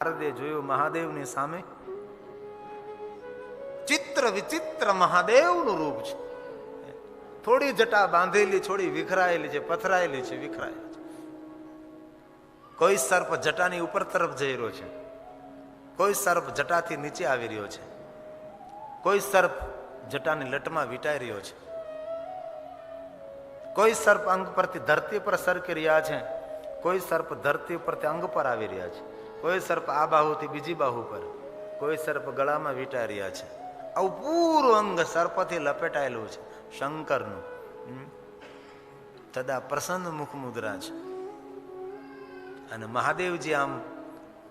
નારદે જોયું મહાદેવની સામે ચિત્ર વિચિત્ર મહાદેવનું રૂપ છે. થોડી જટા બાંધેલી, થોડી વિખરાયેલી છે, પથરાયેલી છે, વિખરાયેલી છે. કોઈ સર્પ જટાની ઉપર તરફ જઈ રહ્યો છે, કોઈ સર્પ જટાથી નીચે આવી રહ્યો છે, કોઈ સર્પ જટાની લટમાં વીંટાઈ રહ્યો છે, કોઈ સર્પ અંગ પરથી ધરતી પર સરકી રહ્યા છે, કોઈ સર્પ ધરતી પરથી અંગ પર આવી રહ્યા છે, કોઈ સર્પ આ બાહુથી બીજી બાહુ પર, કોઈ સર્પ ગળામાં વીંટાઈ રહ્યા છે. આવું પૂરું અંગ સર્પથી લપેટાયેલું છે શંકરનું. તદા પ્રસન્ન મુખ મુદ્રા છે. અને મહાદેવજી આમ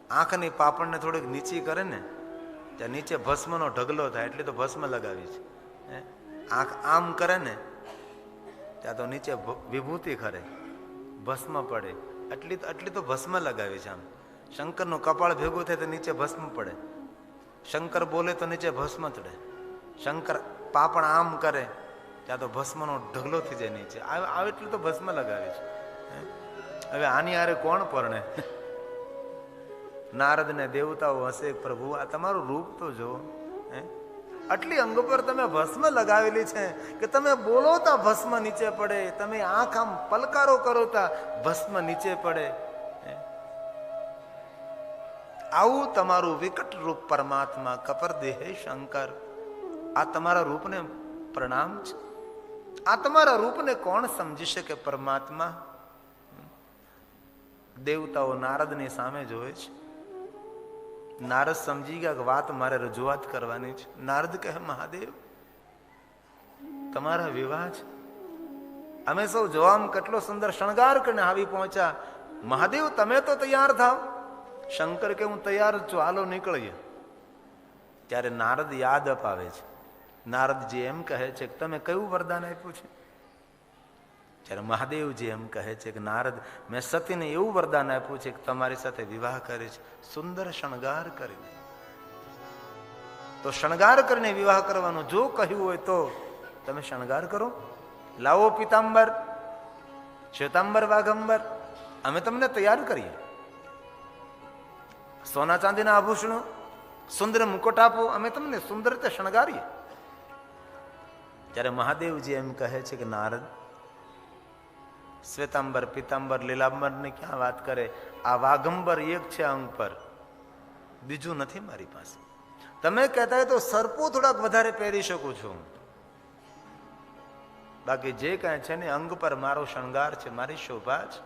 આંખની પાપણને થોડીક નીચી કરે ને ત્યાં નીચે ભસ્મનો ઢગલો થાય, એટલે તો ભસ્મ લગાવી છે. આંખ આમ કરે ને ત્યાં તો નીચે વિભૂતિ ખરે, ભસ્મ પડે, એટલી તો ભસ્મ લગાવી છે. આમ શંકરનું કપાળ ભેગું થાય તો નીચે ભસ્મ પડે, શંકર બોલે તો નીચે ભસ્મ ચડે, શંકર પાપણ આમ કરે ત્યાં તો ભસ્મનો ઢગલો થઈ જાય નીચે. આવે એટલું તો ભસ્મ લગાવે છે. હવે આની હારે કોણ પરણે? નારદ ને દેવતાઓ હશે, પ્રભુ આ તમારું રૂપ તો જો, આટલી અંગ પર તમે ભસ્મ લગાવેલી છે કે તમે બોલો તા ભસ્મ નીચે પડે, તમે આંખ આમ પલકારો કરો તા ભસ્મ નીચે પડે. આવું તમારું વિકટ રૂપ પરમાત્મા કપર દેહે શંકર. આ તમારા રૂપને પ્રણામ છે. આ તમારા રૂપને કોણ સમજી શકે પરમાત્મા? દેવતાઓ નારદની સામે જોવે છે. નારદ સમજી ગયા કે વાત મારે રજૂઆત કરવાની છે. નારદ કહે, મહાદેવ તમારા વિવાહ છે, અમે સૌ જોવામાં કેટલો સુંદર શણગાર કરીને આવી પહોંચ્યા. મહાદેવ તમે તો તૈયાર થાવ. શંકર કે હું તૈયાર છું, હાલો નીકળીએ. ત્યારે નારદ યાદ અપાવે છે. નારદજી એમ કહે છે કે તમે કયું વરદાન આપ્યું છે? ત્યારે મહાદેવજી એમ કહે છે કે નારદ, મેં સતીને એવું વરદાન આપ્યું છે કે તમારી સાથે વિવાહ કરે છે, સુંદર શણગાર કરીને. તો શણગાર કરીને વિવાહ કરવાનો જો કહ્યું હોય તો તમે શણગાર કરો. લાવો પિતાંબર, શ્વેતાંબર, વાઘંબર, અમે તમને તૈયાર કરીએ. સોના ચાંદીના આભૂષણો, સુંદર મુકુટ આપો, અમે તમને સુંદર રીતે શણગારીએ. ત્યારે મહાદેવજી એમ કહે છે કે નારદ, શ્વેતાંબર, પિતાંબર, લીલાંબર ની ક્યાં વાત કરે? આ વાઘંબર એક છે અંગ પર, બીજું નથી મારી પાસે. તમે કહેતા હોય તો સરપો થોડાક વધારે પહેરી શકું છું, બાકી જે કાંઈ છે ને અંગ પર મારો શણગાર છે, મારી શોભા છે.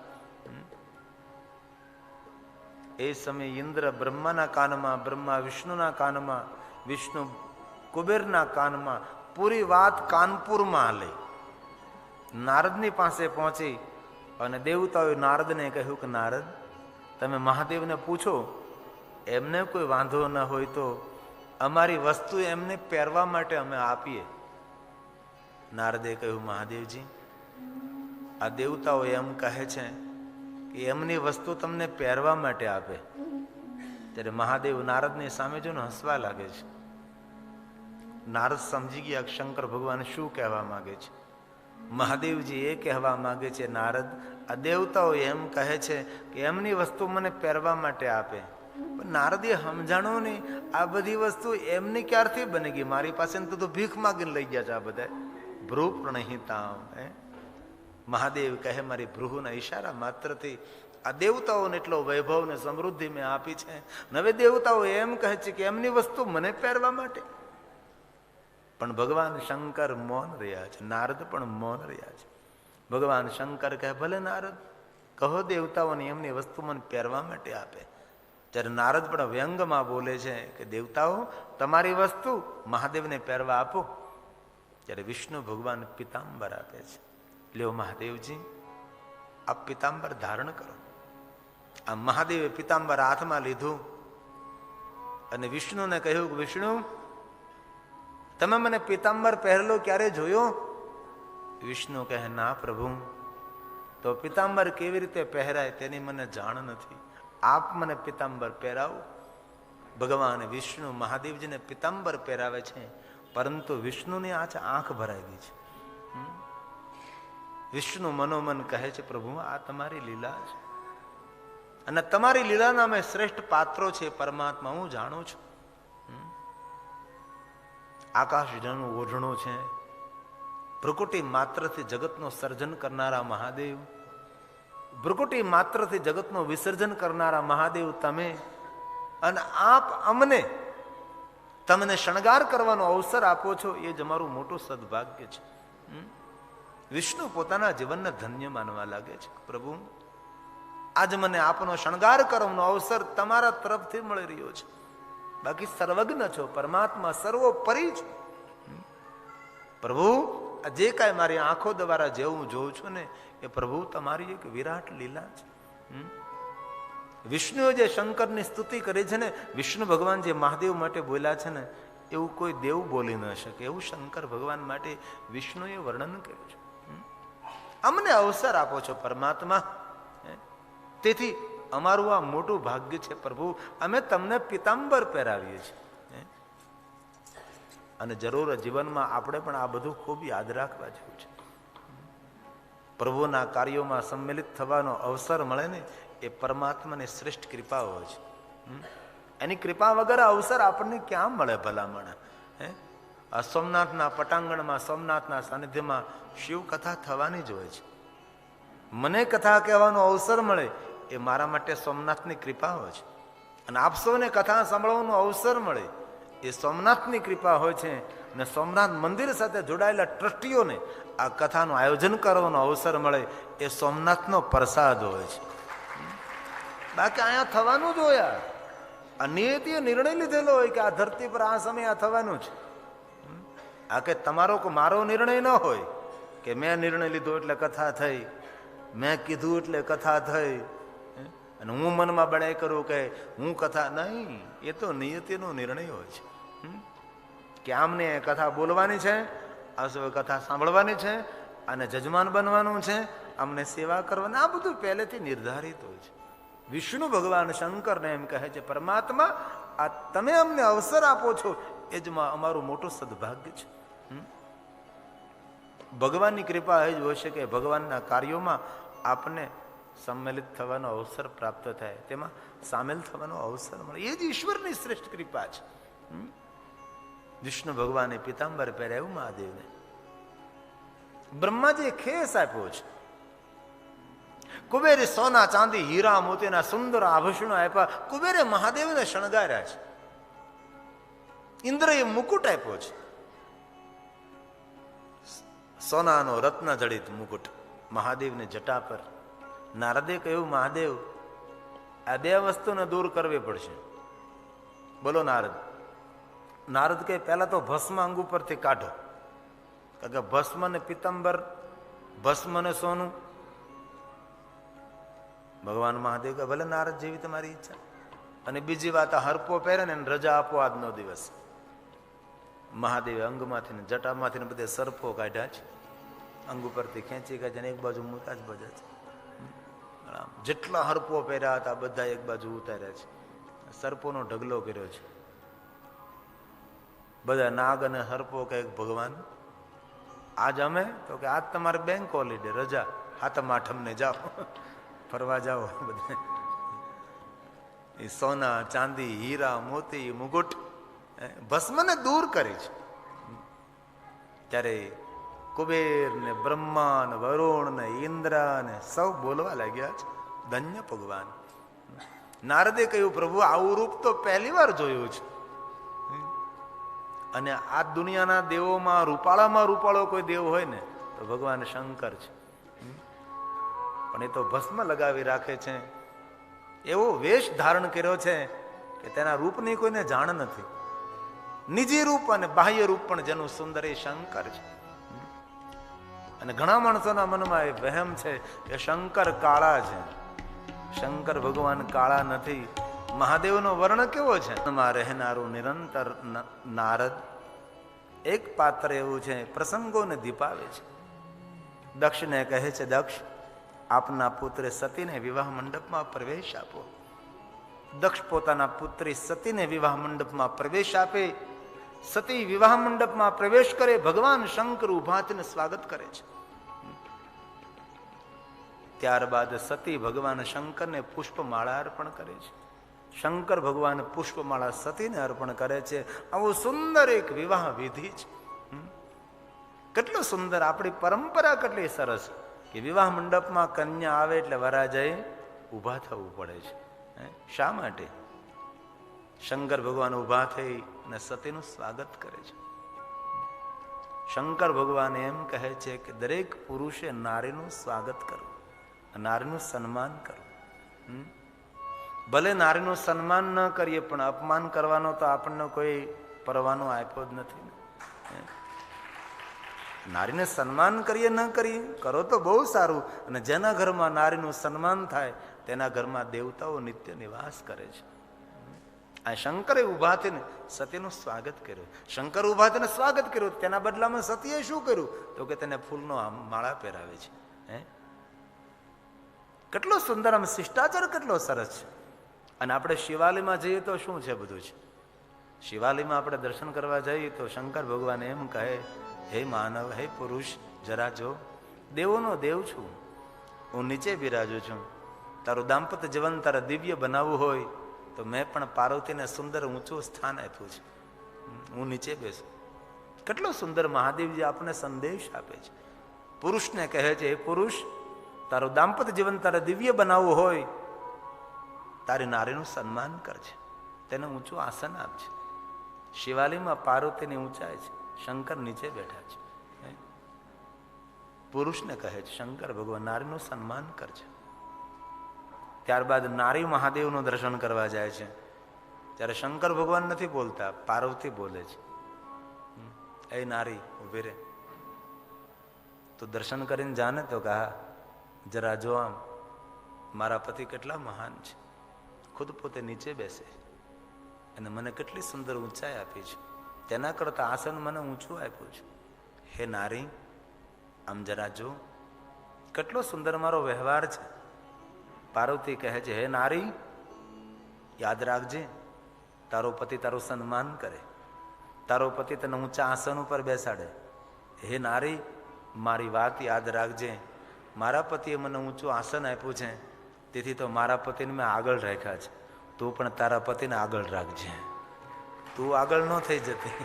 એ સમયે ઇન્દ્ર બ્રહ્માના કાનમાં, બ્રહ્મા વિષ્ણુના કાનમાં, વિષ્ણુ કુબેરના કાનમાં, પૂરી વાત કાનપુરમાં હાલે. નારદની પાસે પહોંચી અને દેવતાઓએ નારદને કહ્યું કે નારદ, તમે મહાદેવને પૂછો, એમને કોઈ વાંધો ન હોય તો અમારી વસ્તુ એમને પહેરવા માટે અમે આપીએ. નારદે કહ્યું, મહાદેવજી આ દેવતાઓ એમ કહે છે કે એમની વસ્તુ તમને પહેરવા માટે આપે. ત્યારે મહાદેવ નારદની સામે જોઈને હસવા લાગે છે. નારદ સમજી ગયા શંકર ભગવાન શું કહેવા માંગે છે. મહાદેવજી એ કહેવા માંગે છે, નારદ આ દેવતાઓ એમ કહે છે કે એમની વસ્તુ મને પહેરવા માટે આપે. પણ નારદે સમજાણો નહીં, આ બધી વસ્તુ એમની ક્યારથી બની ગઈ? મારી પાસે તો ભીખ માગીને લઈ ગયા છે આ બધા. ભ્રુ પ્રણહિતામ. મહાદેવ કહે, મારી ભ્રુના ઈશારા માત્રથી આ દેવતાઓને એટલો વૈભવ ને સમૃદ્ધિ મેં આપી છે. હવે દેવતાઓ એમ કહે છે કે એમની વસ્તુ મને પહેરવા માટે. પણ ભગવાન શંકર મૌન રહ્યા છે, નારદ પણ મૌન રહ્યા છે. ભગવાન શંકર કહે, ભલે નારદ કહો દેવતાઓને એમની વસ્તુ મને પહેરવા માટે આપે. ત્યારે નારદ પણ વ્યંગમાં બોલે છે કે દેવતાઓ તમારી વસ્તુ મહાદેવને પહેરવા આપો. ત્યારે વિષ્ણુ ભગવાન પિતાંબર આપે છે. લ્યો મહાદેવજી આ પિતાંબર ધારણ કરો. આ મહાદેવે પિતાંબર હાથમાં લીધું અને વિષ્ણુને કહ્યું કે વિષ્ણુ તમે મને પિતાંબર પહેરેલો ક્યારે જોયો? વિષ્ણુ કહે, ના પ્રભુ, તો પિતાંબર કેવી રીતે પહેરાય તેની મને જાણ નથી, આપ મને પિતાંબર પહેરાવો. ભગવાન વિષ્ણુ મહાદેવજીને પિતાંબર પહેરાવે છે, પરંતુ વિષ્ણુની આંખ ભરાઈ ગઈ છે. વિષ્ણુ મનોમન કહે છે, પ્રભુ આ તમારી લીલા છે. અને તમારી લીલાના મેં શ્રેષ્ઠ પાત્રો છે પરમાત્મા હું જાણું છું. આકાશ જળનું ઓઢણું છે, ભ્રુકુટી માત્રથી જગતનું સર્જન કરનારા મહાદેવ, ભ્રુકુટી માત્રથી જગતનું વિસર્જન કરનારા મહાદેવ તમે, અને આપ અમને તમને શણગાર કરવાનો અવસર આપો છો, એ જ અમારું મોટું સદભાગ્ય છે. વિષ્ણુ પોતાના જીવનને ધન્ય માનવા લાગે છે. પ્રભુ, આજ મને આપનો શણગાર કરવાનો અવસર તમારા તરફથી મળી રહ્યો છે. બાકી સર્વજ્ઞ છો, પરમાત્મા સર્વોપરી છો. પ્રભુ, જે કાંઈ મારી આંખો દ્વારા જે હું જોઉં છું ને, એ પ્રભુ તમારી એક વિરાટ લીલા છે. વિષ્ણુએ જે શંકરની સ્તુતિ કરી છે ને, વિષ્ણુ ભગવાન જે મહાદેવ માટે બોલ્યા છે ને, એવું કોઈ દેવ બોલી ન શકે, એવું શંકર ભગવાન માટે વિષ્ણુએ વર્ણન કર્યું છે. અમને અવસર આપો છો પરમાત્મા, તેથી અમારું આ મોટું ભાગ્ય છે પ્રભુ. અમે તમને પિતાંબર પહેરાવીએ છીએ. અને જરૂર જીવનમાં આપણે પણ આ બધું ખૂબ યાદ રાખવા જેવું છે. પ્રભુના કાર્યોમાં સંમેલિત થવાનો અવસર મળે ને, એ પરમાત્માની શ્રેષ્ઠ કૃપા હોય છે. એની કૃપા વગર અવસર આપણને ક્યાં મળે ભલામણ? આ સોમનાથના પટાંગણમાં, સોમનાથના સાનિધ્યમાં શિવ કથા થવાની જ હોય છે. મને કથા કહેવાનો અવસર મળે, એ મારા માટે સોમનાથની કૃપા હોય છે. અને આપ સૌને કથા સાંભળવાનો અવસર મળે, એ સોમનાથની કૃપા હોય છે. અને સોમનાથ મંદિર સાથે જોડાયેલા ટ્રસ્ટીઓને આ કથાનું આયોજન કરવાનો અવસર મળે, એ સોમનાથનો પ્રસાદ હોય છે. બાકી અહીંયા થવાનું જ હોય. આ નિયતિએ નિર્ણય લીધેલો હોય કે આ ધરતી પર આ સમય આ થવાનું છે. આ કે તમારો મારો નિર્ણય ન હોય કે મેં નિર્ણય લીધો એટલે કથા થઈ, મેં કીધું એટલે કથા થઈ, અને હું મનમાં બનાય કરું કે હું કથા નહીં. એ તો નિયતિનો નિર્ણય હોય છે કે આમને કથા બોલવાની છે, આ સૌ કથા સાંભળવાની છે, અને જજમાન બનવાનું છે, અમને સેવા કરવાની. આ બધું પહેલેથી નિર્ધારિત હોય છે. વિષ્ણુ ભગવાન શંકરને એમ કહે છે, પરમાત્મા, આ તમે અમને અવસર આપો છો, એ જ અમારું મોટું સદભાગ્ય છે. ભગવાનની કૃપા એ જ હોય છે કે ભગવાનના કાર્યોમાં આપને સંમેલિત થવાનો અવસર પ્રાપ્ત થાય, તેમાં સામેલ થવાનો અવસર મળે. એ જ ઈશ્વરની શ્રેષ્ઠ કૃપા છે. વિષ્ણુ ભગવાને પિતાંબર પહેરાવ્યું મહાદેવને. બ્રહ્માજીએ ખેસ આપ્યો છે. કુબેરે સોના ચાંદી હીરા મોતીના સુંદર આભૂષણો આપ્યા. કુબેરે મહાદેવને શણગાર્યા છે. ઇન્દ્રએ મુકુટ આપ્યો છે, સોનાનો રત્ન જડિત મુકુટ મહાદેવને જટા પર. નારદે કહ્યું, મહાદેવ, આ બે વસ્તુને દૂર કરવી પડશે. બોલો નારદ. નારદ કહે, પહેલા તો ભસ્મ અંગ ઉપરથી કાઢો, કારણ કે ભસ્મ ને પિત્તંબર, ભસ્મ ને સોનું. ભગવાન મહાદેવ કહે, ભલે નારદ જેવી તમારી ઈચ્છા. અને બીજી વાત, આ હરપો પહેરે ને રજા આપો આજનો દિવસ. મહાદેવે અંગમાંથી ને જટામાંથી ને બધે સરપો કાઢ્યા છે, અંગ ઉપરથી ખેંચી કાઢ્યા, એક બાજુ મૂતા જ બધા છે. જેટલા હરપો પહેર્યા હતા બધા એક બાજુ ઉતાર્યા છે. સરપોનો ઢગલો કર્યો છે. બધા નાગ અને હરપો કહે, ભગવાન આજ અમે તો કે આજ તમારે બેંક હોલિડે, રજા, હાતમ આઠમને જાઓ, ફરવા જાઓ. બધા એ સોના ચાંદી હીરા મોતી મુગુટ ભસ્મને દૂર કરી છે. ત્યારે કુબેર ને બ્રહ્મા ને વરુણ ને ઇન્દ્ર ને સૌ બોલવા લાગ્યા છે, ધન્ય ભગવાન. નારદે કહ્યું, પ્રભુ, આવું રૂપ તો પહેલી વાર જોયું છે. અને આ દુનિયાના દેવોમાં રૂપાળામાં રૂપાળો કોઈ દેવ હોય ને તો ભગવાન શંકર છે. પણ એ તો ભસ્મ લગાવી રાખે છે, એવો વેશ ધારણ કર્યો છે કે તેના રૂપની કોઈને જાણ નથી. નિજી રૂપ અને બાહ્ય રૂપ પણ જેનું સુંદર એ શંકર છે. અને ઘણા માણસોના મનમાં એ વહેમ છે કે શંકર કાળા છે. શંકર ભગવાન કાળા નથી. મહાદેવનો વર્ણ કેવો છે? રહેનારું નિરંતર નારદ એક પાત્ર એવું છે, પ્રસંગોને દીપાવે છે. દક્ષને કહે છે, દક્ષ, આપના પુત્રે સતીને વિવાહ મંડપમાં પ્રવેશ આપો. દક્ષ પોતાના પુત્રી સતીને વિવાહ મંડપમાં પ્રવેશ આપે. સતી વિવાહ મંડપમાં પ્રવેશ કરે, ભગવાન શંકર ઉભા થઈને સ્વાગત કરે છે. ત્યારબાદ સતી ભગવાન શંકરને પુષ્પમાળા અર્પણ કરે છે. શંકર ભગવાન પુષ્પમાળા સતીને અર્પણ કરે છે. આવું સુંદર એક વિવાહ વિધિ છે. કેટલું સુંદર! આપણી પરંપરા કેટલી સરસ કે વિવાહ મંડપમાં કન્યા આવે એટલે વરાજાએ ઊભા થવું પડે છે. શા માટે? શંકર ભગવાન ઊભા થઈ અને સતીનું સ્વાગત કરે છે. શંકર ભગવાન એમ કહે છે કે દરેક પુરુષે નારીનું સ્વાગત કરવું, નારીનું સન્માન કરવું. ભલે નારીનું સન્માન ન કરીએ પણ અપમાન કરવાનો તો આપણને કોઈ પરવાનો આપ્યો જ નથી. નારીને સન્માન કરીએ ન કરીએ, કરો તો બહુ સારું. અને જેના ઘરમાં નારીનું સન્માન થાય તેના ઘરમાં દેવતાઓ નિત્ય નિવાસ કરે છે. આ શંકરે ઉભા થઈને સતીનું સ્વાગત કર્યું. શંકર ઉભા થઈને સ્વાગત કર્યું, તેના બદલામાં સતીએ શું કર્યું? તો કે તેને ફૂલનો માળા પહેરાવે છે. કેટલો સુંદર! આમ શિષ્ટાચાર કેટલો સરસ છે. અને આપણે શિવાલયમાં જઈએ તો શું છે? બધું છે. શિવાલયમાં આપણે દર્શન કરવા જઈએ તો શંકર ભગવાન એમ કહે, હે માનવ, હે પુરુષ, જરા જો, દેવોનો દેવ છું, હું નીચે બિરાજુ છું. તારું દાંપત્ય જીવન તારે દિવ્ય બનાવવું હોય તો મેં પણ પાર્વતીને સુંદર ઊંચું સ્થાન આપ્યું છે. હું નીચે બેસું. કેટલો સુંદર મહાદેવજી આપણને સંદેશ આપે છે. પુરુષને કહે છે, હે પુરુષ, તારું દાંપત્ય જીવન તારે દિવ્ય બનાવવું હોય, તારી નારીનું સન્માન કરજે, તેને ઊંચું આસન આપજે. શિવાલયમાં પાર્વતીની ઊંચાઈ છે, શંકર નીચે બેઠા છે. પુરુષને કહે છે શંકર ભગવાન, નારીનું સન્માન કરજે. ત્યારબાદ નારી મહાદેવનું દર્શન કરવા જાય છે. ત્યારે શંકર ભગવાન નથી બોલતા, પાર્વતી બોલે છે, એ નારી ઉભી રે, તું દર્શન કરીને જાને તો કહા, જરા જો આમ, મારા પતિ કેટલા મહાન છે, ખુદ પોતે નીચે બેસે અને મને કેટલી સુંદર ઊંચાઈ આપી છે, તેના કરતા આસન મને ઊંચું આપ્યું છે. હે નારી, આમ જરા જો, કેટલો સુંદર મારો વ્યવહાર છે. પાર્વતી કહે છે, હે નારી, યાદ રાખજે, તારો પતિ તારું સન્માન કરે, તારો પતિ તને ઊંચા આસન ઉપર બેસાડે. હે નારી, મારી વાત યાદ રાખજે, મારા પતિએ મને ઊંચું આસન આપ્યું છે, તેથી તો મારા પતિને મેં આગળ રાખ્યા છે. તું પણ તારા પતિને આગળ રાખજે. તું આગળ ન થઈ જતી,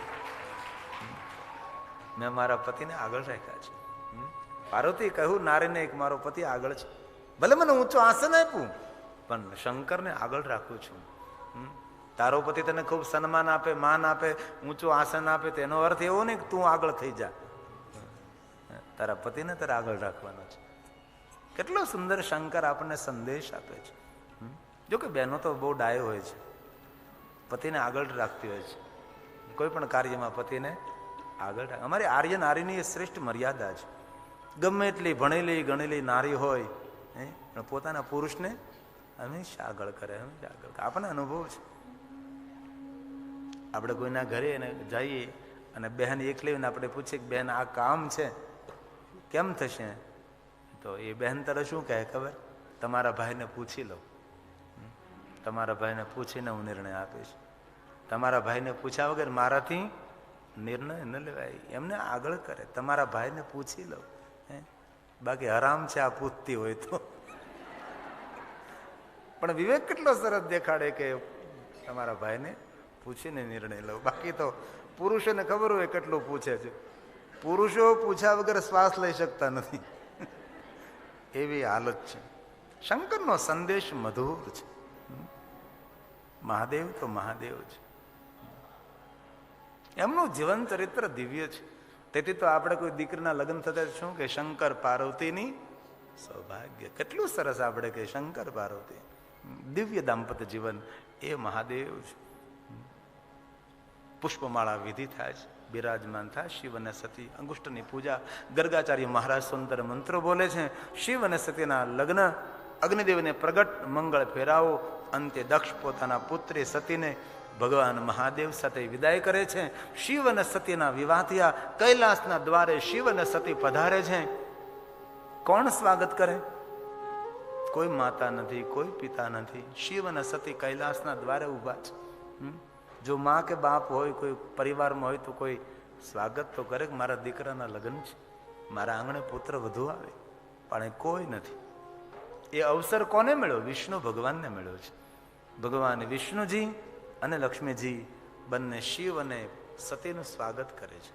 મેં મારા પતિને આગળ રાખ્યા છે. પાર્વતી કહ્યું નારીને, એક મારો પતિ આગળ છે, ભલે મને ઊંચું આસન આપ્યું પણ શંકરને આગળ રાખું છું. તારો પતિ તને ખૂબ સન્માન આપે, માન આપે, ઊંચું આસન આપે, તેનો અર્થ એવો નહીં કે તું આગળ થઈ જા. તારા પતિને તારે આગળ રાખવાનો છે. કેટલો સુંદર શંકર આપણને સંદેશ આપે છે. જો કે બહેનો તો બહુ ડાયો હોય છે, પતિને આગળ રાખતી હોય છે. કોઈ પણ કાર્યમાં પતિને આગળ રાખ. અમારી આર્ય નારીની એ શ્રેષ્ઠ મર્યાદા છે. ગમે એટલી ભણેલી ગણેલી નારી હોય પણ પોતાના પુરુષને હંમેશા આગળ કરે, હંમેશા આગળ કરે. આપણને અનુભવ છે. આપણે કોઈના ઘરે જઈએ અને બહેન એકલી આપણે પૂછીએ કે બહેન આ કામ છે કેમ થશે, તો એ બહેન તારે શું કહે ખબર? તમારા ભાઈને પૂછી લો, તમારા ભાઈને પૂછીને હું નિર્ણય આપીશ. તમારા ભાઈને પૂછ્યા વગર મારાથી નિર્ણય ન લેવાય. એમને આગળ કરે, તમારા ભાઈને પૂછી લો. બાકી હરામ છે આ પૂછતી હોય તો. પણ વિવેક કેટલો સરસ દેખાડે કે તમારા ભાઈને પૂછીને નિર્ણય લો. બાકી તો પુરુષોને ખબર હોય કેટલું પૂછે છે. પુરુષો પૂછ્યા વગર શ્વાસ લઈ શકતા નથી, એવી હાલત છે. શંકરનો સંદેશ મધુર છે. મહાદેવ તો મહાદેવ છે, એમનું જીવન ચરિત્ર દિવ્ય છે. તેથી તો આપણે કોઈ દીકરીના લગ્ન થતા શું કે શંકર પાર્વતીની સૌભાગ્ય. કેટલું સરસ આપણે કે શંકર પાર્વતી દિવ્ય દાંપત્ય જીવન એ મહાદેવ છે. પુષ્પમાળા વિધિ થાય છે, બિરાજમાન થાય શિવ અને સતી. અંગુષ્ઠની પૂજા, ગર્ગાચાર્ય મહારાજ સુંદર મંત્રો બોલે છે. શિવ અને સતીના લગ્ન, અગ્નિદેવને પ્રગટ, મંગળ ફેરાવો. અંતે દક્ષ પોતાના પુત્રી સતીને ભગવાન મહાદેવ સાથે વિદાય કરે છે. શિવ અને સતીના વિવાહ થયા. કૈલાસના દ્વારે શિવ અને સતી પધારે છે. કોણ સ્વાગત કરે? કોઈ માતા નથી, કોઈ પિતા નથી. શિવ અને સતી કૈલાસના દ્વારે ઉભા છે. જો માં કે બાપ હોય, કોઈ પરિવારમાં હોય તો કોઈ સ્વાગત તો કરે કે મારા દીકરાના લગ્ન છે, મારા આંગણે પુત્ર વધુ આવે. પણ કોઈ નથી. એ અવસર કોને મળ્યો? વિષ્ણુ ભગવાનને મળ્યો છે. ભગવાન વિષ્ણુજી અને લક્ષ્મીજી બંને શિવ અને સતીનું સ્વાગત કરે છે.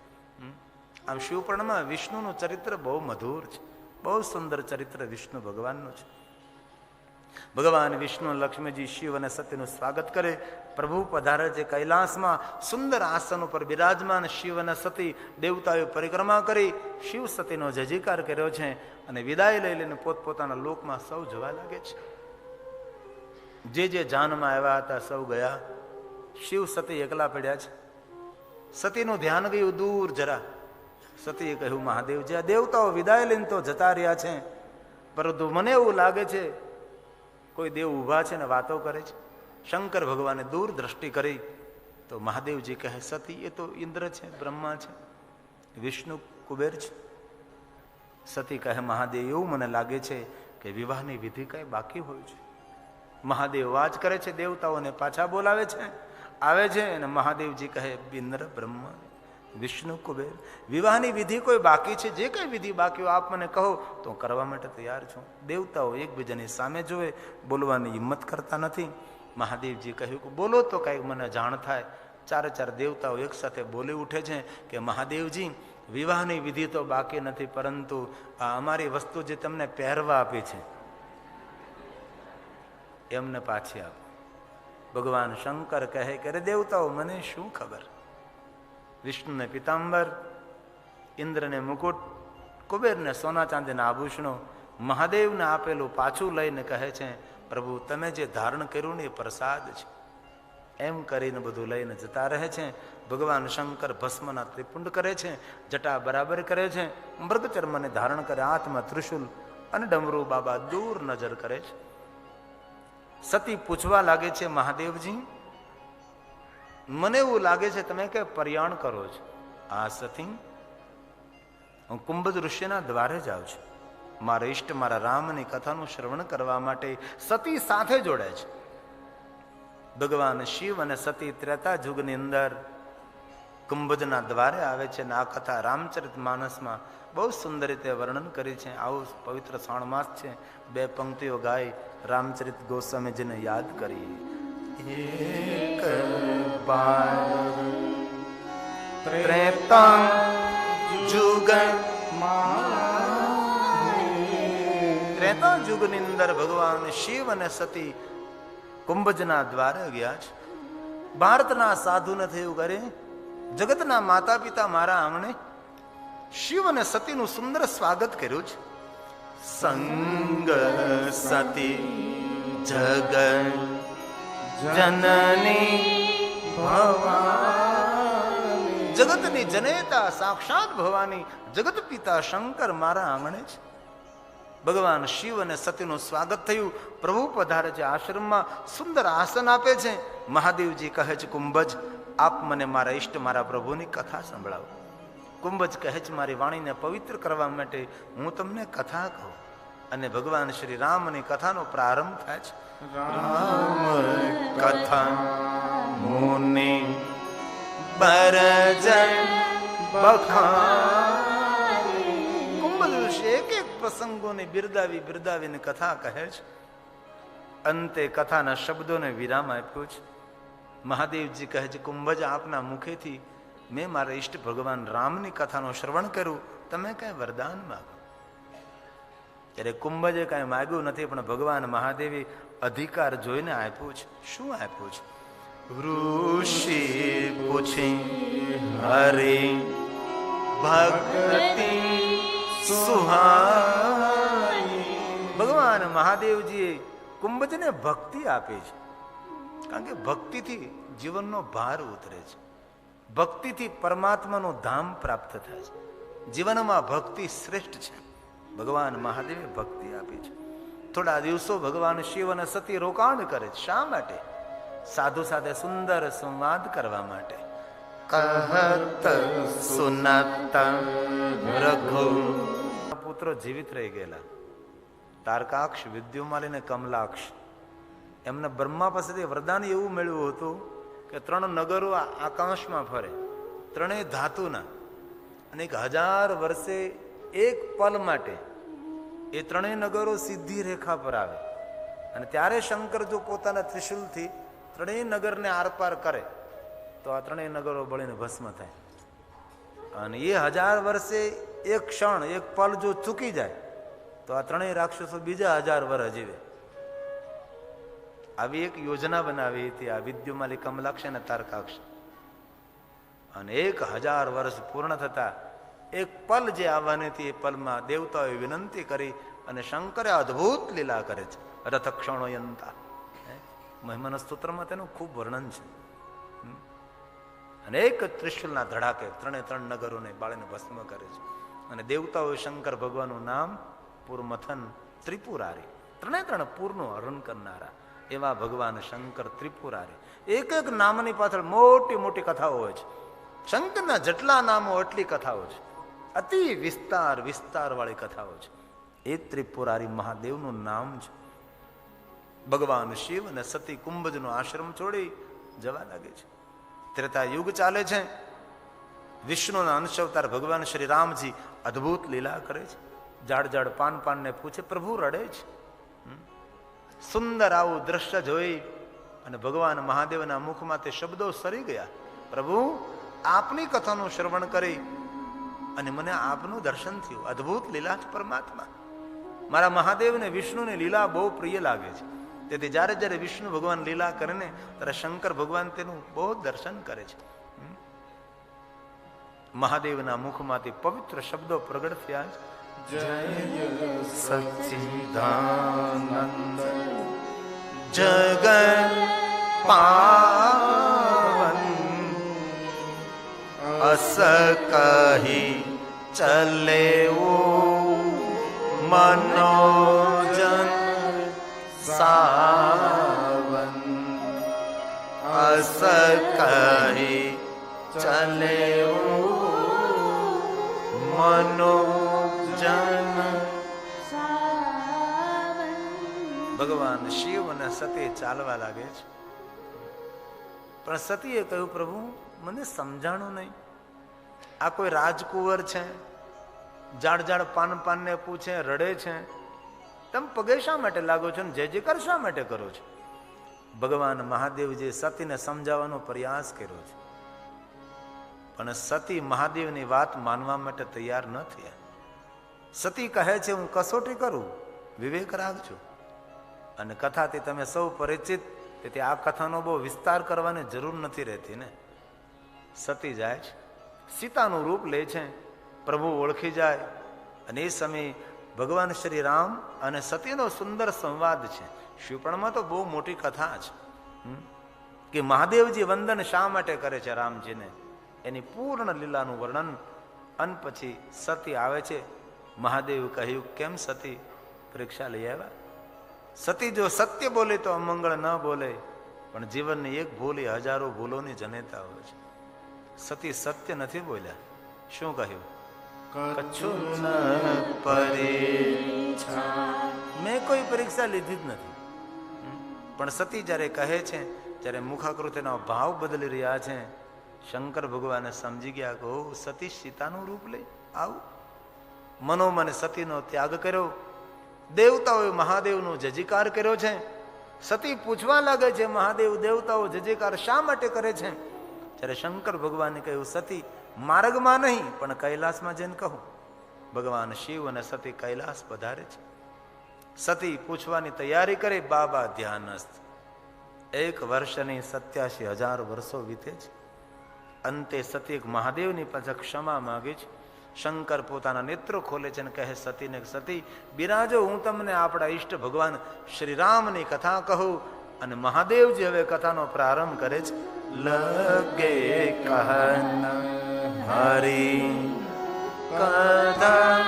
આમ શિવપુરાણમાં વિષ્ણુનું ચરિત્ર બહુ મધુર છે, બહુ સુંદર ચરિત્ર વિષ્ણુ ભગવાનનું છે. ભગવાન વિષ્ણુ લક્ષ્મીજી શિવ અને સતીનું સ્વાગત કરે. પ્રભુ પધારે છે કૈલાસમાં. સુંદર આસન ઉપર બિરાજમાન શિવ અને સતી દેવતાઓએ પરિક્રમા કરી શિવ સતીનો જયજયકાર કર્યો છે અને વિદાય લઈ લઈને પોતપોતાના લોકમાં સૌ જવા લાગે છે. જે જાનમાં આવ્યા હતા સૌ ગયા. શિવ સતી એકલા પડ્યા છે. સતીનું ધ્યાન ગયું દૂર જરા. સતીએ કહ્યું, મહાદેવજી, આ દેવતાઓ વિદાય લઈને તો જતા રહ્યા છે, પરંતુ મને એવું લાગે છે કોઈ દેવ ઊભા છે ને વાતો કરે છે. શંકર ભગવાને દૂર દ્રષ્ટિ કરી તો મહાદેવજી કહે, સતી, એ તો ઇન્દ્ર છે, બ્રહ્મા છે, વિષ્ણુ કુબેર છે. સતી કહે, મહાદેવ, એવું મને લાગે છે કે વિવાહની વિધિ કઈ બાકી હોય છે. મહાદેવ વાચ કરે છે, દેવતાઓને પાછા બોલાવે છે, આવે છે અને મહાદેવજી કહે, ઇન્દ્ર, બ્રહ્મા, વિષ્ણુ, કુબેર, વિવાહની વિધિ કોઈ બાકી છે? જે કઈ વિધિ બાકી હોય આપ મને કહો તો કરવા માટે તૈયાર છું. દેવતાઓ એકબીજાની સામે જોવે, બોલવાની હિંમત કરતા નથી. મહાદેવજી કહ્યું કે બોલો તો કઈક મને જાણ થાય. ચારે દેવતાઓ એક સાથે બોલી ઉઠે છે કે મહાદેવજી, વિવાહની વિધિ તો બાકી નથી, પરંતુ આ અમારી વસ્તુ જે તમને પહેરવા આપી છે એમને પાછી આપો. ભગવાન શંકર કહે કે અરે દેવતાઓ, મને શું ખબર? વિષ્ણુને પિતાંબર, ઇન્દ્રને મુકુટ, કુબેરને સોના ચાંદીના આભૂષણો, મહાદેવને આપેલું પાછું લઈને કહે છે, પ્રભુ, તમે જે ધારણ કર્યું ને એ પ્રસાદ છે. એમ કરીને બધું લઈને જતા રહે છે. ભગવાન શંકર ભસ્મના ત્રિપુંડ કરે છે, જટા બરાબર કરે છે, મૃગચર્મને ધારણ કરે, હાથમાં ત્રિશુલ અને ડમરૂ બાબા દૂર નજર કરે છે. સતી પૂછવા લાગે છે, મહાદેવજી, મને એવું લાગે છે તમે કે પર્યાણ કરો છો. આ સતી, હું કુંભજ ઋષિના દ્વારે જાઉં છું. મારા ઈષ્ટ મારા રામની કથાનું શ્રવણ કરવા માટે સતી સાથે જોડે છે. ભગવાન શિવ અને સતી ત્રેતા યુગની અંદર કુંભજના દ્વારે આવે છે અને આ કથા રામચરિત માનસમાં બહુ સુંદર રીતે વર્ણન કરી છે. આવું પવિત્ર શ્રાવણ માસ છે. 2 પંક્તિઓ ગાઈ રામચરિત ગોસ્વામીજીને યાદ કરી. એક બાર ત્રેતા યુગ, ત્રેતા યુગની અંદર ભગવાન શિવ અને સતી કુંભજના દ્વારે ગયા છે. ભારતના સાધુને થયું, કરે જગતના માતા પિતા મારા આંગણે શિવ અને સતીનું સુંદર સ્વાગત કર્યું છે. સંગ સતી જગ જનની ભવાની, જગતની જનેતા સાક્ષાત ભવાની, જગત પિતા શંકર મારા આંગણે છે. ભગવાન શિવ અને સતીનું સ્વાગત થયું. પ્રભુ પધારે છે આશ્રમમાં, સુંદર આસન આપે છે. મહાદેવજી કહે છે, કુંભજ, આપ મને મારા ઈષ્ટ મારા પ્રભુની કથા સંભળાવો. કુંભજ કહે છે, મારી વાણીને પવિત્ર કરવા માટે હું તમને કથા કહું. અને ભગવાન શ્રી રામની કથાનો પ્રારંભ થાય છે. રામ કથા મુનિ બરજન બખાની. કુંભજ ઋષિ એક પ્રસંગોને બિરદાવીને કથા કહે છે. અંતે કથાના શબ્દોને વિરામ આપ્યો છે. મહાદેવજી કહે છે, કુંભજ, આપના મુખેથી મેં મારા ઈષ્ટ ભગવાન રામની કથાનું શ્રવણ કર્યું, તમે કઈ વરદાન માગો. ત્યારે કુંભજે કઈ માગ્યું નથી, પણ ભગવાન મહાદેવે અધિકાર જોઈને આપ્યું છે. શું આપ્યું છે? ઋષિ પૂછી હરે ભક્તિ સુહાઈ. ભગવાન મહાદેવજીએ કુંભજને ભક્તિ આપી છે. કારણ કે ભક્તિથી જીવનનો ભાર ઉતરે છે. ભક્તિથી પરમાત્માનું ધામ પ્રાપ્ત થાય છે. જીવનમાં ભક્તિ શ્રેષ્ઠ છે. ભગવાન મહાદેવે ભક્તિ આપી છે. થોડા દિવસો ભગવાન શિવ અને સતી રોકાણ કરે છે. શા માટે? સાધુ સાથે સુંદર સંવાદ કરવા માટે. કહત સુનત રઘુ, પુત્રો જીવિત રહી ગયેલા. તારકાક્ષ, વિદ્યુમાલી ને કમલાક્ષ. એમને બ્રહ્મા પાસેથી વરદાન એવું મળ્યું હતું કે 3 નગરો આકાશમાં ફરે, 3 ધાતુના, અને 1000 વર્ષે એક પલ માટે એ ત્રણેય નગરો સીધી રેખા પર આવે અને ત્યારે શંકર જો પોતાના ત્રિશુલથી ત્રણેય નગરને આરપાર કરે તો આ ત્રણેય નગરો બળીને ભસ્મ થાય. અને એ 1000 વર્ષે એક ક્ષણ એક પલ જો ચૂકી જાય તો આ ત્રણેય રાક્ષસો બીજા 1000 વર્ષ જીવે. આવી એક યોજના બનાવી હતી આ વિદ્યુમાલી કમલાક્ષ અને તારકાક્ષ. અને 1000 વર્ષ પૂર્ણ થતા એક પલ જે આવવાની હતી એ પલમાં દેવતાઓએ વિનંતી કરી અને શંકરે અદ્ભુત લીલા કરે છે. રથ ક્ષણોયંતા મહિમાના સ્તોત્રમાં તેનું ખૂબ વર્ણન છે. અને એક ત્રિશુલના ધડાકે ત્રણ નગરોને બાળીને ભસ્મ કરે છે. અને દેવતાઓ શંકર ભગવાનનું નામ પૂરમથન ત્રિપુરારી, ત્રણ પૂરનું હરણ કરનારા એવા ભગવાન શંકર ત્રિપુરારી. એક એક નામની પાછળ મોટી મોટી કથાઓ હોય છે. શંકરના જેટલા નામો એટલી કથાઓ છે. અતિ વિસ્તાર વાળી કથાઓ છે. એ ત્રિપુરારી મહાદેવનું નામ છે. ભગવાન શિવ અને સતી કુંભજનો આશ્રમ છોડી જવા લાગે છે. ત્રેતા યુગ ચાલે છે. વિષ્ણુના અંશ અવતાર ભગવાન શ્રી રામજી અદ્ભુત લીલા કરે છે. જાડ પાનને પૂછે પ્રભુ રડે છે. સુંદર આવું દ્રશ્ય જોઈ અને ભગવાન મહાદેવના મુખમાં તે શબ્દો સરી ગયા, પ્રભુ આપની કથાનું શ્રવણ કરી અને મને આપનું દર્શન થયું. અદ્ભુત લીલા છે પરમાત્મા. મારા મહાદેવને વિષ્ણુની લીલા બહુ પ્રિય લાગે છે. તેથી જ્યારે જ્યારે વિષ્ણુ ભગવાન લીલા કરે ને ત્યારે શંકર ભગવાન તેનું બહુ દર્શન કરે છે. મહાદેવના મુખમાંથી પવિત્ર શબ્દો પ્રગટ થયા છે. જય સચ્ચિદાનંદ જગત પાવન અસ કહી ચલે મનોજન સાવન અસ કહી ચલે મનોજન. ભગવાન શિવ અને સતી ચાલવા લાગે છે. પણ સતીએ કહ્યું પ્રભુ મને સમજાણું નહીં. આ કોઈ રાજકુંવર છે, જાડ પાનને પૂછે, રડે છે. તમે પગે શા માટે લાગો છો ને જય જયકાર શા માટે કરો છો? ભગવાન મહાદેવજીએ સતીને સમજાવવાનો પ્રયાસ કર્યો છે. પણ સતી મહાદેવની વાત માનવા માટે તૈયાર ન થયા. સતી કહે છે હું કસોટી કરું, વિવેક રાખજો. અને કથાથી તમે સૌ પરિચિત, તેથી આ કથાનો બહુ વિસ્તાર કરવાની જરૂર નથી રહેતી ને. સતી જાય છે, સીતાનું રૂપ લે છે, પ્રભુ ઓળખી જાય. અને એ સમયે ભગવાન શ્રી રામ અને સતીનો સુંદર સંવાદ છે. શિવપુરાણમાં તો બહુ મોટી કથા છે કે મહાદેવજી વંદન શા માટે કરે છે રામજીને, એની પૂર્ણ લીલાનું વર્ણન. અને પછી સતી આવે છે. મહાદેવ કહ્યું કેમ સતી પરીક્ષા લઈ આવ્યા? સતી જો સત્ય બોલે તો અમંગળ ન બોલે, પણ જીવનની એક ભૂલ એ હજારો ભૂલોની જનેતા હોય છે. સતી સત્ય નથી બોલ્યા. શું કહ્યું? મેં કોઈ પરીક્ષા લીધી જ નથી. પણ સતી જયારે કહે છે, ત્યારે મુખાકૃતિના ભાવ બદલી રહ્યા છે. શંકર ભગવાને સમજી ગયા કે સતી સીતાનું રૂપ લઈ આવું. મનોમન સતીનો ત્યાગ કર્યો. દેવતાઓએ મહાદેવનો જયજયકાર કર્યો છે. સતી પૂછવા લાગે છે મહાદેવ દેવતાઓ જયજયકાર શા માટે કરે છે? ત્યારે શંકર ભગવાને કહ્યું સતી માર્ગમાં નહીં પણ કૈલાસમાં જઈને કહું. ભગવાન શિવ અને સતી કૈલાસ પધારે છે. સતી પૂછવાની તૈયારી કરે. બાબા ધ્યાનસ્થ. 1 વર્ષની 87,000 વર્ષો વીતે છે. અંતે સતી મહાદેવની પાસે ક્ષમા માગે છે. શંકર પોતાના નેત્રો ખોલે છે અને કહે સતીને સતી બિરાજો, હું તમને આપણા ઈષ્ટ ભગવાન શ્રી રામની કથા કહું. અને મહાદેવજી હવે કથાનો પ્રારંભ કરે છે. લગે કહન હરી કથા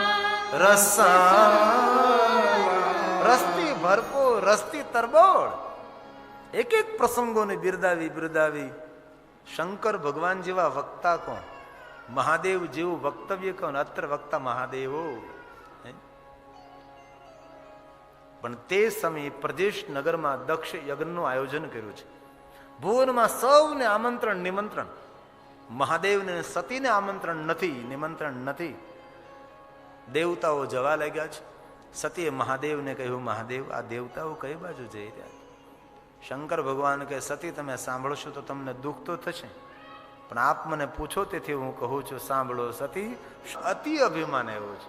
રસથી ભરપૂર, રસથી તરબોળ એક એક પ્રસંગોને બિરદાવી. શંકર ભગવાન જેવા વક્તા કોણ? મહાદેવ જેવું વક્તવ્ય કોણ? અત્ર વક્તા મહાદેવો. પણ તે સમયે પ્રદેશ નગરમાં દક્ષ યજ્ઞનું આયોજન કર્યું છે. ભુવનમાં સૌને આમંત્રણ નિમંત્રણ. મહાદેવને સતીને આમંત્રણ નથી, નિમંત્રણ નથી. દેવતાઓ જવા લાગ્યા છે. સતીએ મહાદેવને કહ્યું, મહાદેવ, આ દેવતાઓ કઈ બાજુ જઈ રહ્યા? શંકર ભગવાન કહે, સતી તમે સાંભળશો તો તમને દુઃખ તો થશે, પણ આપ મને પૂછો તેથી હું કહું છું, સાંભળો. સતી અતિ અભિમાન આવ્યો છે.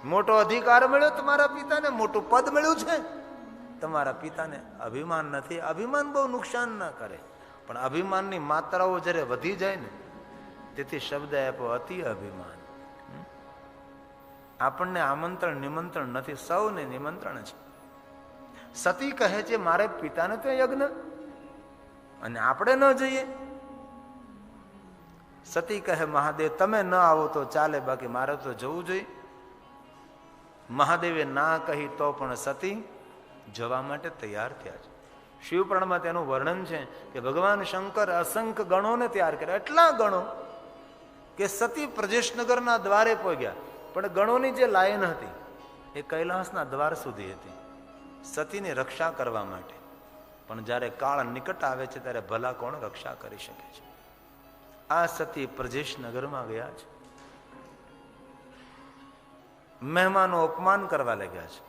મોટો અધિકાર મળ્યો તમારા પિતાને, મોટું પદ મળ્યું છે. તમારા પિતાને અભિમાન નથી. અભિમાન બહુ નુકસાન ના કરે, પણ અભિમાનની માત્રાઓ જ્યારે વધી જાય ને, તેથી શબ્દ આપ્યો અતિ અભિમાન. આપણને આમંત્રણ નિમંત્રણ નથી, સૌને નિમંત્રણ છે. સતી કહે છે મારે પિતાને તો યજ્ઞ, અને આપણે ન જઈએ. સતી કહે મહાદેવ તમે ન આવો તો ચાલે, બાકી મારે તો જવું જોઈએ. મહાદેવે ના કહી તો પણ સતી જવા માટે તૈયાર થયા છે. શિવપુરાણમાં તેનું વર્ણન છે કે ભગવાન શંકર અસંખ્ય ગણોને તૈયાર કર્યા, એટલા ગણો કે સતી પ્રજેશનગરના દ્વારે પહોંચ્યા, પણ ગણોની જે લાઈન હતી એ કૈલાસના દ્વાર સુધી હતી, સતીની રક્ષા કરવા માટે. પણ જ્યારે કાળ નિકટ આવે છે ત્યારે ભલા કોણ રક્ષા કરી શકે છે? આ સતી પ્રજેશનગરમાં ગયા છે, મહેમાનો અપમાન કરવા લાગ્યા છે,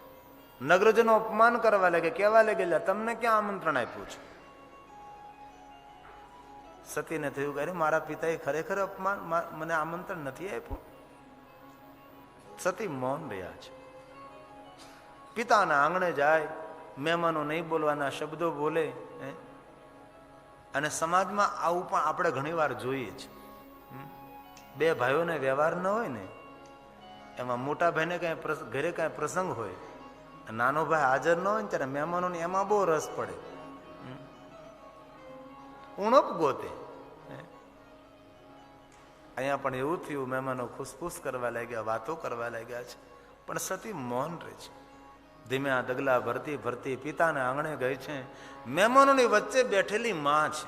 નગરજનો અપમાન કરવા લાગ્યા, કહેવા લાગેલા તમને ક્યાં આમંત્રણ આપ્યું છે? સતીને થયું કે અરે મારા પિતાએ ખરેખર અપમાન, મને આમંત્રણ નથી આપ્યું. સતી મૌન રહ્યા છે. પિતાના આંગણે જાય, મહેમાનો નહીં બોલવાના શબ્દો બોલે. અને સમાજમાં આવું પણ આપણે ઘણી વાર જોઈએ છે. બે ભાઈઓને વ્યવહાર ન હોય ને, એમાં મોટા ભાઈને કઈ ઘરે કઈ પ્રસંગ હોય, નાનો ભાઈ હાજર ન હોય ને ત્યારે મહેમાનોને એમાં બહુ રસ પડે, ઉણપ ગોતે. અહીંયા પણ એવું થયું, મહેમાનો ખુશફુસ કરવા લાગ્યા, વાતો કરવા લાગ્યા છે, પણ સતી મૌન રહે છે. ધીમે આ ડગલા ભરતી ભરતી પિતાને આંગણે ગઈ છે. મહેમાનોની વચ્ચે બેઠેલી માં છે.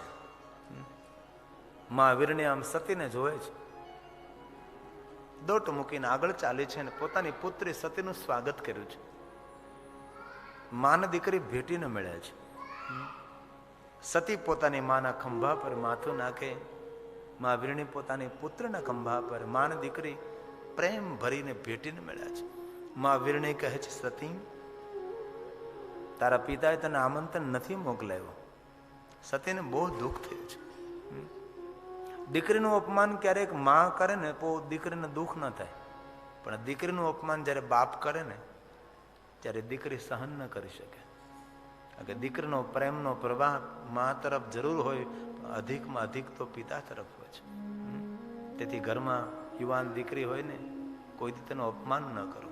માં વીરણી આમ સતીને જોવે છે, દોટ મૂકીને આગળ ચાલી છે અને પોતાની પુત્રી સતીનું સ્વાગત કર્યું છે. માને દીકરી ભેટીને મળ્યા છે. સતી પોતાની માના ખંભા પર માથું નાખે, માં વીરણી પોતાની પુત્રના ખંભા પર, માને દીકરી પ્રેમ ભરીને ભેટીને મળ્યા છે. માં વીરણી કહે છે સતી તારા પિતાએ તને આમંત્રણ નથી મોકલાવ્યો. સતીને બહુ દુઃખ થયું છે. દીકરીનું અપમાન ક્યારેક માં કરે ને તો દીકરીને દુઃખ ન થાય, પણ દીકરીનું અપમાન જ્યારે બાપ કરે ને ત્યારે દીકરી સહન ન કરી શકે. કારણ કે દીકરીનો પ્રેમનો પ્રવાહ મા તરફ જરૂર હોય, અધિકમાં અધિક તો પિતા તરફ હોય છે. તેથી ઘરમાં યુવાન દીકરી હોય ને, કોઈ દી તેનું અપમાન ન કરો,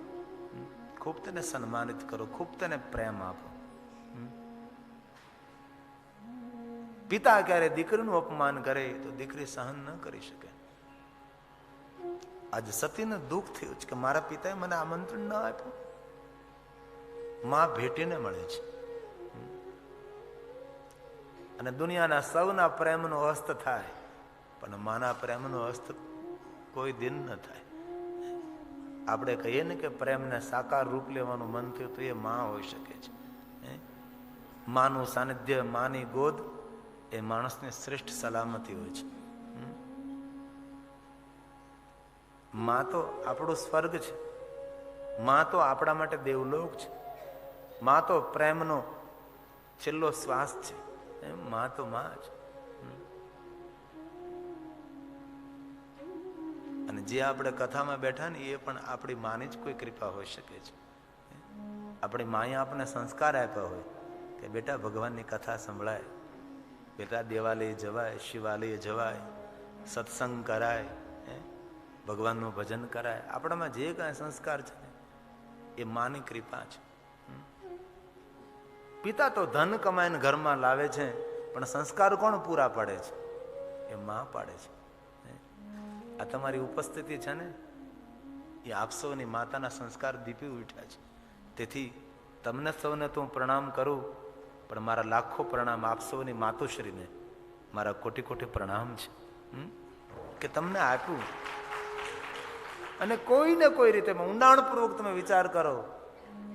ખૂબ તેને સન્માનિત કરો, ખૂબ તેને પ્રેમ આપો. પિતા ક્યારે દીકરીનું અપમાન કરે તો દીકરી સહન ન કરી શકે. આજે સતીને દુઃખ થયું છે કે મારા પિતાએ મને આમંત્રણ ન આપ્યું. માં ભેટીને મળે છે, અને દુનિયાના સૌના પ્રેમનો અસ્ત થાય, પણ માના પ્રેમનો અસ્ત કોઈ દિન ન થાય. આપણે કહીએ ને કે પ્રેમને સાકાર રૂપ લેવાનું મન થયું તો એ માં હોઈ શકે છે. માનું સાનિધ્ય, માની ગોદ એ માણસની શ્રેષ્ઠ સલામતી હોય છે. માં તો આપણું સ્વર્ગ છે, માં તો આપણા માટે દેવલોક છે, માં તો પ્રેમનો છેલ્લો શ્વાસ છે. માં તો માં જ. અને જે આપણે કથામાં બેઠા ને એ પણ આપણી માની જ કોઈ કૃપા હોઈ શકે છે. આપણી માએ આપણને સંસ્કાર આપ્યા હોય કે બેટા ભગવાનની કથા સંભળાય, બેટા દેવાલય જવાય, શિવાલય જવાય, સત્સંગ કરાય, ભગવાનનું ભજન કરાય. આપણામાં જે કાંઈ સંસ્કાર છે ને એ માની કૃપા છે. પિતા તો ધન કમાઈને ઘરમાં લાવે છે, પણ સંસ્કાર કોણ પૂરા પાડે છે? એ માં પાડે છે. આ તમારી ઉપસ્થિતિ છે ને, એ આપ સૌની માતાના સંસ્કાર દીપી ઉઠ્યા છે. તેથી તમને સૌને તો હું પ્રણામ કરું, પણ મારા લાખો પ્રણામ આપ સૌની માતુશ્રીને મારા કોટી કોટી પ્રણામ છે કે તમને આપ્યું. અને કોઈ ને કોઈ રીતે ઊંડાણપૂર્વક તમે વિચાર કરો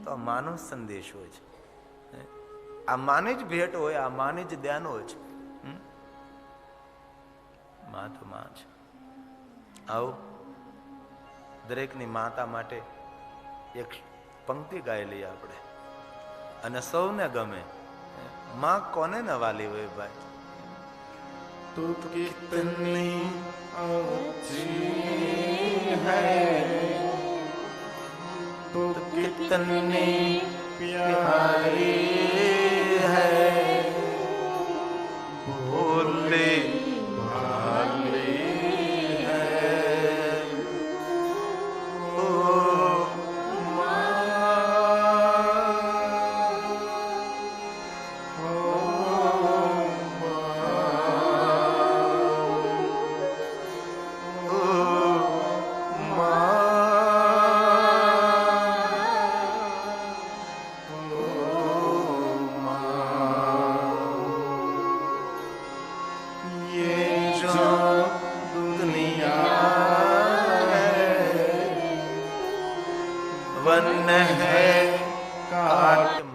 તો આ માનો સંદેશ હોય છે, આ માની જ ભેટ હોય, આ માની જ ધ્યાન હોય છે. માં તો માં છે. આવો દરેકની માતા માટે એક પંક્તિ ગાઈ લઈએ આપણે, અને સૌને ગમે. માં કોને ન વાલી હોય ભાઈ? તું કિતની ऊंची है, તું કિતની प्यारी है, भोले भाली है ओ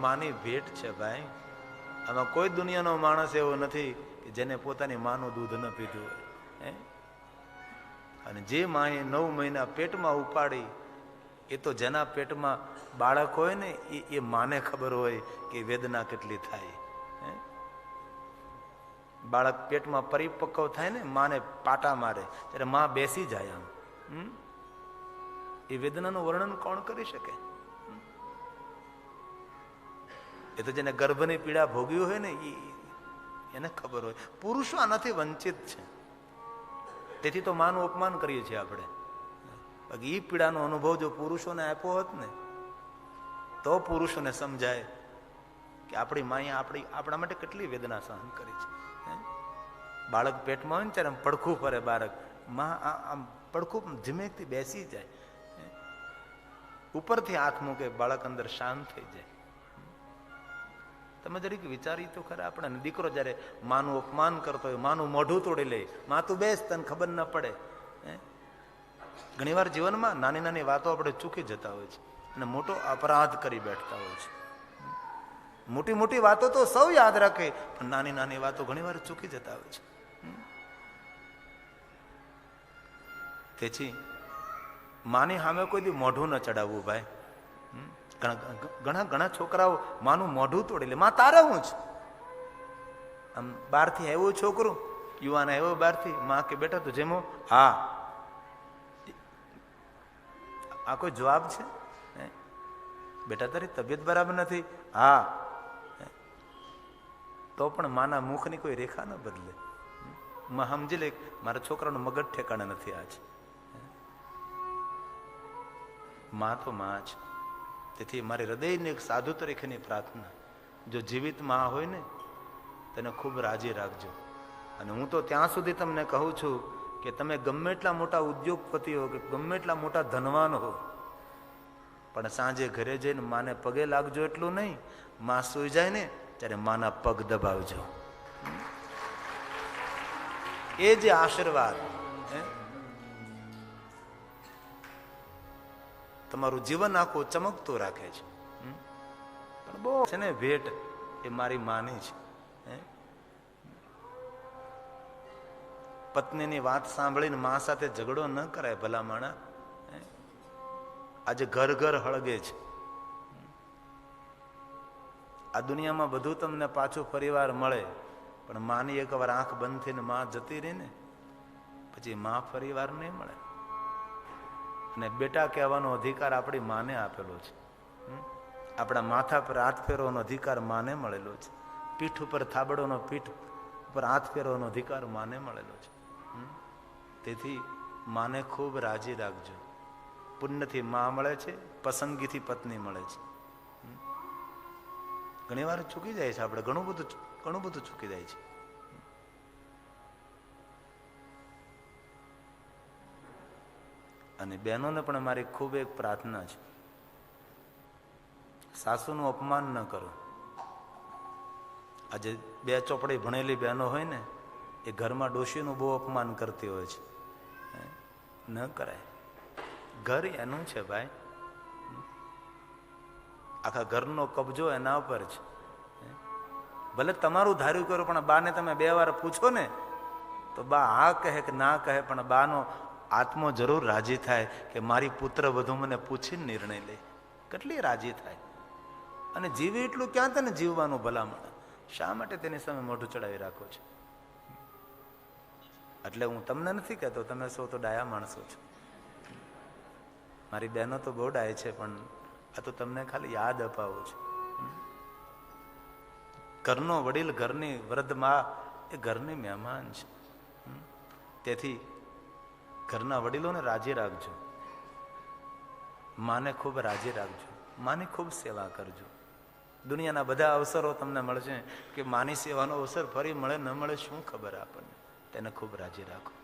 માની ભેટ છે ભાઈ. આમાં કોઈ દુનિયાનો માણસ એવો નથી કે જેને પોતાની માનું દૂધ ન પીધું હોય. અને જે માએ 9 મહિના પેટમાં ઉપાડી, એ તો જેના પેટમાં બાળક હોય ને એ માને ખબર હોય કે વેદના કેટલી થાય. બાળક પેટમાં પરિપક્વ થાય ને, માને પાટા મારે ત્યારે માં બેસી જાય આમ. એ વેદનાનું વર્ણન કોણ કરી શકે? એ તો જેને ગર્ભની પીડા ભોગવી હોય ને એને ખબર હોય. પુરુષો આનાથી વંચિત છે, તેથી તો માનું અપમાન કરીએ છીએ આપણે. બાકી એ પીડાનો અનુભવ જો પુરુષોને આપ્યો હોત ને તો પુરુષોને સમજાય કે આપણી માએ આપણા માટે કેટલી વેદના સહન કરી છે. બાળક પેટમાં હોય ને ત્યારે પડખું ફરે બાળક, માં આમ પડખું ધીમેકથી બેસી જાય, ઉપરથી હાથ મૂકે, બાળક અંદર શાંત થઈ જાય. તમે જરીક વિચારી તો ખરા, આપણે દીકરો જયારે માનું અપમાન કરતો હોય, માનું મોઢું તોડી લે, માં તું બેસ, તને ખબર ન પડે. ઘણી વાર જીવનમાં નાની નાની વાતો આપણે ચૂકી જતા હોય છે અને મોટો અપરાધ કરી બેઠતા હોય છે. મોટી મોટી વાતો તો સૌ યાદ રાખે, પણ નાની નાની વાતો ઘણી વાર ચૂકી જતા હોય છે. તેથી માની સામે કોઈ દી મોઢું ન ચડાવવું ભાઈ. ઘણા છોકરાઓ માનું મોઢું તોડી લે, માં તારે હું છે. આમ બહારથી આવ્યું છોકરું, યુવાન આવ્યો બહારથી, માં કે બેટા તું જેમો, હા. આ કોઈ જવાબ છે? બેટા તારી તબિયત બરાબર નથી, હા. તો પણ માના મુખની કોઈ રેખા ન બદલે. માં સમજી લે મારા છોકરાનું મગજ ઠેકાણે નથી. આજ માં તો માં છે. તેથી મારી હૃદયની એક સાધુ તરીકેની પ્રાર્થના, જો જીવિત માં હોય ને તેને ખૂબ રાજી રાખજો. અને હું તો ત્યાં સુધી તમને કહું છું કે તમે ગમે એટલા મોટા ઉદ્યોગપતિ હો કે ગમે એટલા મોટા ધનવાન હો, પણ સાંજે ઘરે જઈને માને પગે લાગજો એટલું નહીં, માં સૂઈ જાય ને ત્યારે માના પગ દબાવજો. એ જે આશીર્વાદ તમારું જીવન આખું ચમકતું રાખે છે. પણ બહુ છે ને ભેટ એ મારી માની છે. પત્નીની વાત સાંભળીને મા સાથે ઝઘડો ન કરાય ભલા માણા. આજે ઘર ઘર હળગે છે. આ દુનિયામાં બધું તમને પાછું પરિવાર મળે, પણ માની એકવાર આંખ બંધ થઈને માં જતી રહી ને પછી માં પરિવાર નહીં મળે. અને બેટા કહેવાનો અધિકાર આપણી માને આપેલો છે. આપણા માથા પર હાથ ફેરવાનો અધિકાર માને મળેલો છે. પીઠ ઉપર થાબડોનો પીઠ ઉપર હાથ ફેરવાનો અધિકાર માને મળેલો છે. તેથી માને ખૂબ રાજી રાખજો. પુણ્યથી માં મળે છે, પસંદગીથી પત્ની મળે છે. ઘણી વાર ચૂકી જાય છે આપણે, ઘણું બધું ચૂકી જાય છે. અને બહેનોને પણ મારી ખૂબ એક પ્રાર્થના છે, સાસુનું અપમાન ન કરો. આજે 2 ચોપડી ભણેલી બહેનો હોય ને એ ઘરમાં ડોશીનું બહુ અપમાન કરતી હોય છે. ન કરાય. ઘર એનું છે ભાઈ. આખા ઘરનો કબજો એના ઉપર છે. ભલે તમારું ધાર્યું કરો, પણ બાને તમે 2 વાર પૂછો ને તો બા હા કહે કે ના કહે, પણ બાનો આત્મો જરૂર રાજી થાય કે મારી પુત્ર વધુ મને પૂછીને નિર્ણય લે. કેટલી રાજી થાય. અને જીવે એટલું ક્યાં તને જીવવાનું ભલામણ, શા માટે તેની સામે મોઢું ચડાવી રાખો છો? એટલે હું તમને નથી કહેતો, તમે સૌ તો ડાયા માણસો છો. મારી બહેનો તો બહુ ડાય છે, પણ આ તો તમને ખાલી યાદ અપાવું છું. ઘરનો વડીલ, ઘરની વૃદ્ધ માં એ ઘરની મહેમાન છે. તેથી ઘરના વડીલોને રાજી રાખજો, માને ખૂબ રાજી રાખજો, માની ખૂબ સેવા કરજો. દુનિયાના બધા અવસરો તમને મળશે કે માની સેવાનો અવસર ફરી મળે ન મળે શું ખબર આપણને. તેને ખૂબ રાજી રાખો.